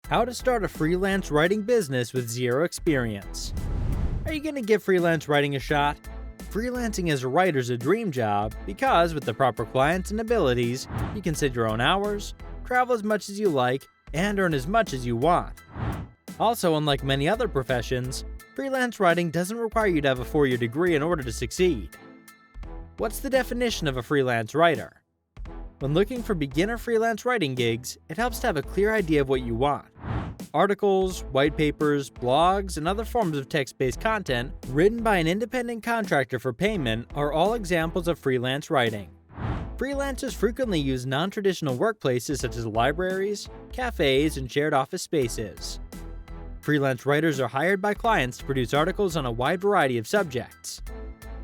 How to start a freelance writing business with zero experience. Are you going to give freelance writing a shot? Freelancing as a writer is a dream job because, with the proper clients and abilities, you can set your own hours, travel as much as you like, and earn as much as you want. Also, unlike many other professions, freelance writing doesn't require you to have a 4-year degree in order to succeed. What's the definition of a freelance writer? When looking for beginner freelance writing gigs, it helps to have a clear idea of what you want. Articles, white papers, blogs, and other forms of text-based content written by an independent contractor for payment are all examples of freelance writing. Freelancers frequently use non-traditional workplaces such as libraries, cafes, and shared office spaces. Freelance writers are hired by clients to produce articles on a wide variety of subjects.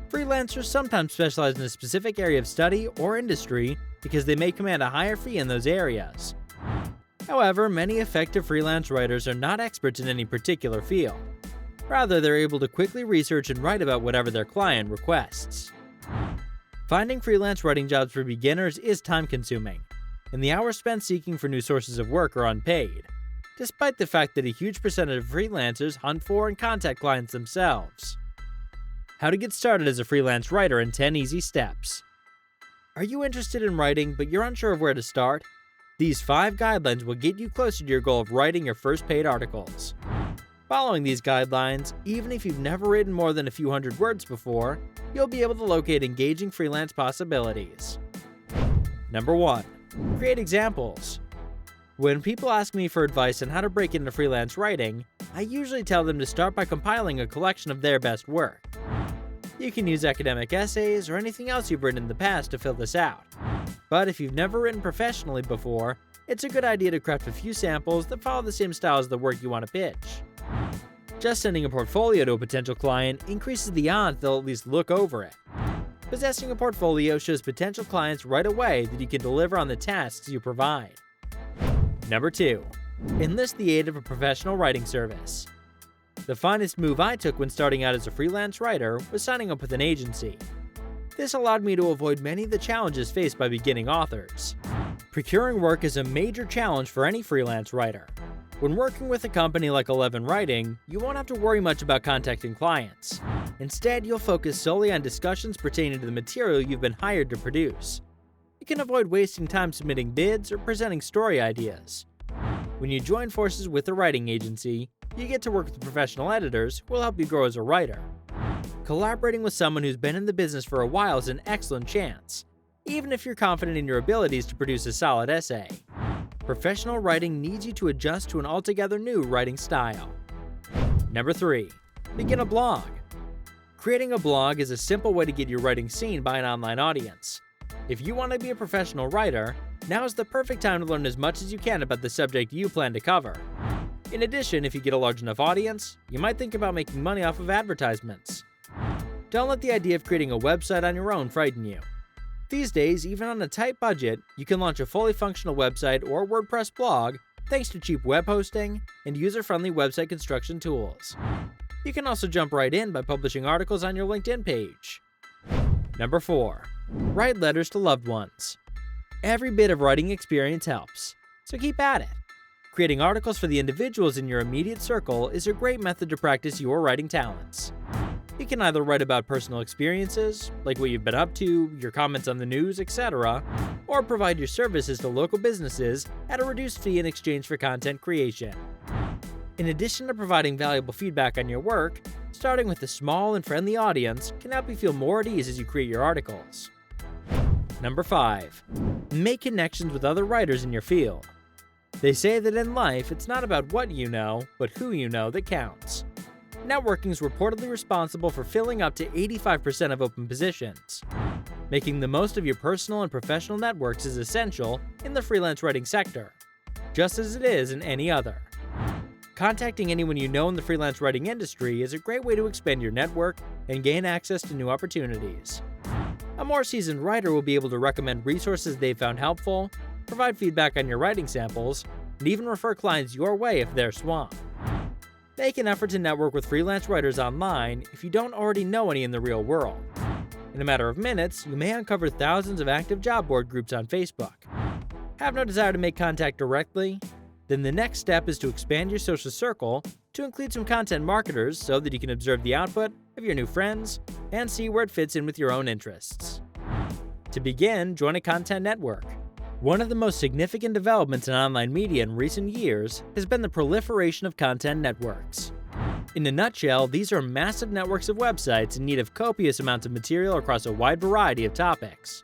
Freelancers sometimes specialize in a specific area of study or industry because they may command a higher fee in those areas. However, many effective freelance writers are not experts in any particular field. Rather, they're able to quickly research and write about whatever their client requests. Finding freelance writing jobs for beginners is time-consuming, and the hours spent seeking for new sources of work are unpaid, despite the fact that a huge percentage of freelancers hunt for and contact clients themselves. How to get started as a freelance writer in 10 easy steps. Are you interested in writing but you're unsure of where to start? These 5 guidelines will get you closer to your goal of writing your first paid articles. Following these guidelines, even if you've never written more than a few hundred words before, you'll be able to locate engaging freelance possibilities. Number 1. Create examples. When people ask me for advice on how to break into freelance writing, I usually tell them to start by compiling a collection of their best work. You can use academic essays or anything else you've written in the past to fill this out. But if you've never written professionally before, it's a good idea to craft a few samples that follow the same style as the work you want to pitch. Just sending a portfolio to a potential client increases the odds they'll at least look over it. Possessing a portfolio shows potential clients right away that you can deliver on the tasks you provide. Number 2. Enlist the aid of a professional writing service. The finest move I took when starting out as a freelance writer was signing up with an agency. This allowed me to avoid many of the challenges faced by beginning authors. Procuring work is a major challenge for any freelance writer. When working with a company like 11 Writing, you won't have to worry much about contacting clients. Instead, you'll focus solely on discussions pertaining to the material you've been hired to produce. You can avoid wasting time submitting bids or presenting story ideas. When you join forces with a writing agency, you get to work with professional editors who will help you grow as a writer. Collaborating with someone who's been in the business for a while is an excellent chance, even if you're confident in your abilities to produce a solid essay. Professional writing needs you to adjust to an altogether new writing style. Number 3. Begin a blog. Creating a blog is a simple way to get your writing seen by an online audience. If you want to be a professional writer, now is the perfect time to learn as much as you can about the subject you plan to cover. In addition, if you get a large enough audience, you might think about making money off of advertisements. Don't let the idea of creating a website on your own frighten you. These days, even on a tight budget, you can launch a fully functional website or WordPress blog thanks to cheap web hosting and user-friendly website construction tools. You can also jump right in by publishing articles on your LinkedIn page. Number 4. Write letters to loved ones. Every bit of writing experience helps, so keep at it. Creating articles for the individuals in your immediate circle is a great method to practice your writing talents. You can either write about personal experiences, like what you've been up to, your comments on the news, etc., or provide your services to local businesses at a reduced fee in exchange for content creation. In addition to providing valuable feedback on your work, starting with a small and friendly audience can help you feel more at ease as you create your articles. Number 5. Make connections with other writers in your field. They say that in life, it's not about what you know, but who you know that counts. Networking is reportedly responsible for filling up to 85% of open positions. Making the most of your personal and professional networks is essential in the freelance writing sector, just as it is in any other. Contacting anyone you know in the freelance writing industry is a great way to expand your network and gain access to new opportunities. A more seasoned writer will be able to recommend resources they've found helpful, provide feedback on your writing samples, and even refer clients your way if they're swamped. Make an effort to network with freelance writers online if you don't already know any in the real world. In a matter of minutes, you may uncover thousands of active job board groups on Facebook. Have no desire to make contact directly? Then the next step is to expand your social circle to include some content marketers so that you can observe the output of your new friends and see where it fits in with your own interests. To begin, join a content network. One of the most significant developments in online media in recent years has been the proliferation of content networks. In a nutshell, these are massive networks of websites in need of copious amounts of material across a wide variety of topics.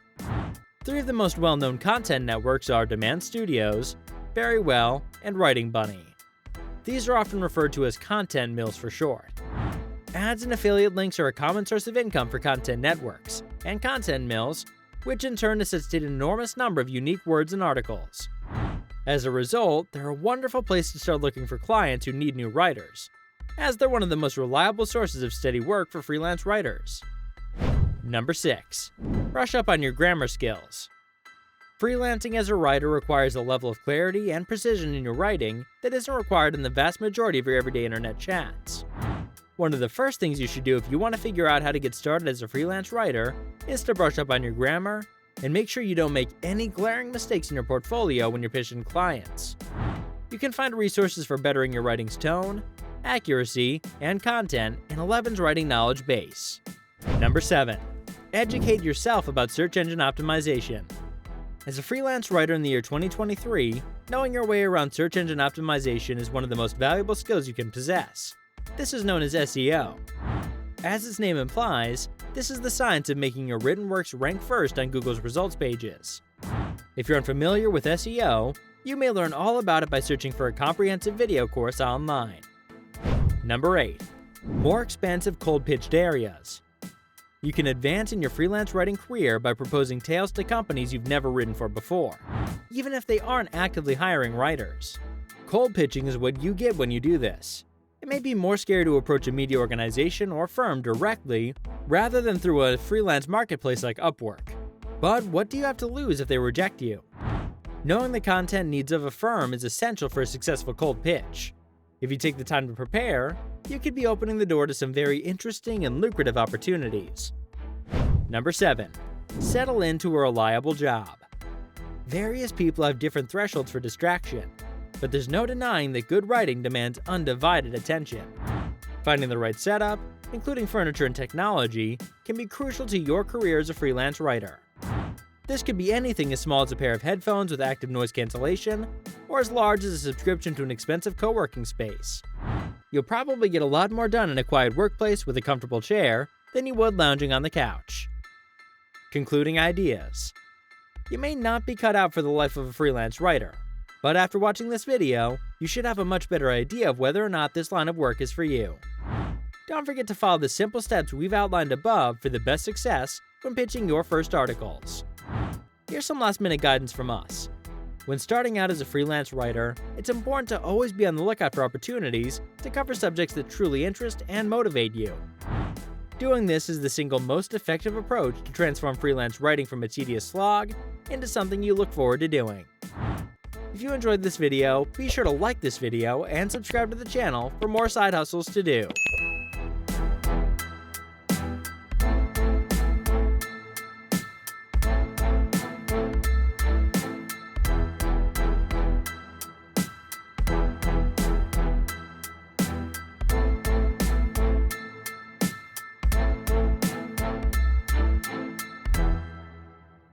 Three of the most well-known content networks are Demand Studios, Very Well, and Writing Bunny. These are often referred to as content mills for short. Ads and affiliate links are a common source of income for content networks and content mills, which in turn necessitate an enormous number of unique words and articles. As a result, they're a wonderful place to start looking for clients who need new writers, as they're one of the most reliable sources of steady work for freelance writers. Number 6. Brush up on your grammar skills. Freelancing as a writer requires a level of clarity and precision in your writing that isn't required in the vast majority of your everyday internet chats. One of the first things you should do if you want to figure out how to get started as a freelance writer is to brush up on your grammar and make sure you don't make any glaring mistakes in your portfolio when you're pitching clients. You can find resources for bettering your writing's tone, accuracy, and content in Eleven's writing knowledge base. Number 7. Educate yourself about search engine optimization. As a freelance writer in the year 2023, knowing your way around search engine optimization is one of the most valuable skills you can possess. This is known as SEO. As its name implies, this is the science of making your written works rank first on Google's results pages. If you're unfamiliar with SEO, you may learn all about it by searching for a comprehensive video course online. Number 8. More expansive cold-pitched areas. You can advance in your freelance writing career by proposing tales to companies you've never written for before, even if they aren't actively hiring writers. Cold pitching is what you get when you do this. It may be more scary to approach a media organization or firm directly rather than through a freelance marketplace like Upwork. But what do you have to lose if they reject you? Knowing the content needs of a firm is essential for a successful cold pitch. If you take the time to prepare, you could be opening the door to some very interesting and lucrative opportunities. Number 7. Settle into a reliable job. Various people have different thresholds for distraction, but there's no denying that good writing demands undivided attention. Finding the right setup, including furniture and technology, can be crucial to your career as a freelance writer. This could be anything as small as a pair of headphones with active noise cancellation, or as large as a subscription to an expensive co-working space. You'll probably get a lot more done in a quiet workplace with a comfortable chair than you would lounging on the couch. Concluding ideas. You may not be cut out for the life of a freelance writer, but after watching this video, you should have a much better idea of whether or not this line of work is for you. Don't forget to follow the simple steps we've outlined above for the best success when pitching your first articles. Here's some last-minute guidance from us. When starting out as a freelance writer, it's important to always be on the lookout for opportunities to cover subjects that truly interest and motivate you. Doing this is the single most effective approach to transform freelance writing from a tedious slog into something you look forward to doing. If you enjoyed this video, be sure to like this video and subscribe to the channel for more side hustles to do.